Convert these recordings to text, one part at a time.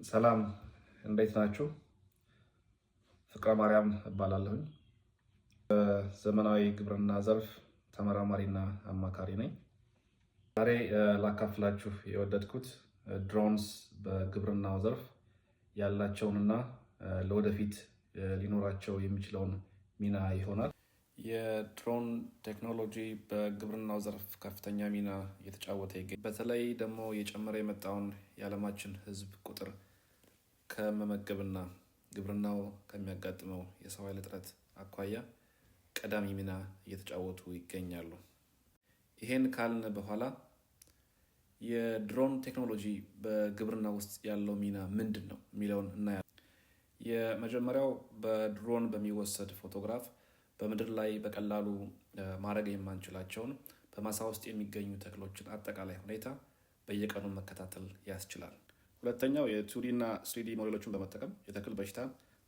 ሰላም እንዴት ናችሁ? ፍቅረ ማርያም እባላለሁኝ። በዘመናዊ ግብርና ዘርፍ ተመራማሪና አማካሪ ነኝ። ዛሬ ላካፍላችሁ የወደድኩት ድሮንስ በግብርናው ዘርፍ ያላቸውንና ለወደፊት ሊኖራቸው የሚችለውን ሚና ይሆናል። የድሮን ቴክኖሎጂ በግብርናው ዘርፍ ከፍተኛ ሚና እየተጫወተ ይገኛል። በተለይ ደግሞ የጨመረ የመጣውን የዓለማችን ሕዝብ ቁጥር ከመመገብና ግብርናው ከሚያጋጥመው የሰው ኃይል እጥረት አኳያ ቀዳሚ ሚና እየተጫወቱ ይገኛሉ። ይሄን ካልን በኋላ የድሮን ቴክኖሎጂ በግብርና ውስጥ ያለው ሚና ምንድን ነው የሚለውን እናያለን። የመጀመሪያው በድሮን በሚወሰድ ፎቶግራፍ በምድር ላይ በቀላሉ ማድረግ የማንችላቸውን በማሳ ውስጥ የሚገኙ ተክሎችን አጠቃላይ ሁኔታ በየቀኑ መከታተል ያስችላል። ሁለተኛው የቱዲ እና ስሪዲ ሞዴሎችን በመጠቀም የተክል በሽታ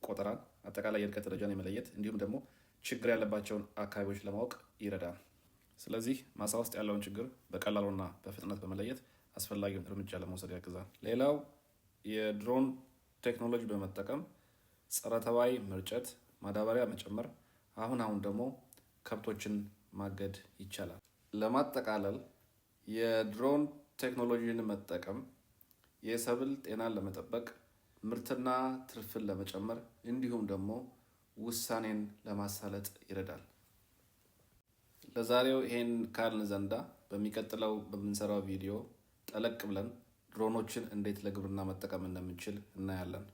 ቆጠራን፣ አጠቃላይ የእድገት ደረጃን የመለየት እንዲሁም ደግሞ ችግር ያለባቸውን አካባቢዎች ለማወቅ ይረዳል። ስለዚህ ማሳ ውስጥ ያለውን ችግር በቀላሉና በፍጥነት በመለየት አስፈላጊውን እርምጃ ለመውሰድ ያግዛል። ሌላው የድሮን ቴክኖሎጂ በመጠቀም ጸረ ተባይ መርጨት፣ ማዳበሪያ መጨመር፣ አሁን ደግሞ ከብቶችን ማገድ ይቻላል። ለማጠቃለል የድሮን ቴክኖሎጂን መጠቀም የሰብል ጤናን ለመጠበቅ፣ ምርትና ትርፍን ለመጨመር እንዲሁም ደግሞ ውሳኔን ለማሳለጥ ይረዳል። ለዛሬው ይሄን ካልን ዘንዳ በሚቀጥለው በምንሰራው ቪዲዮ ጠለቅ ብለን ድሮኖችን እንዴት ለግብርና መጠቀም እንደምንችል እናያለን።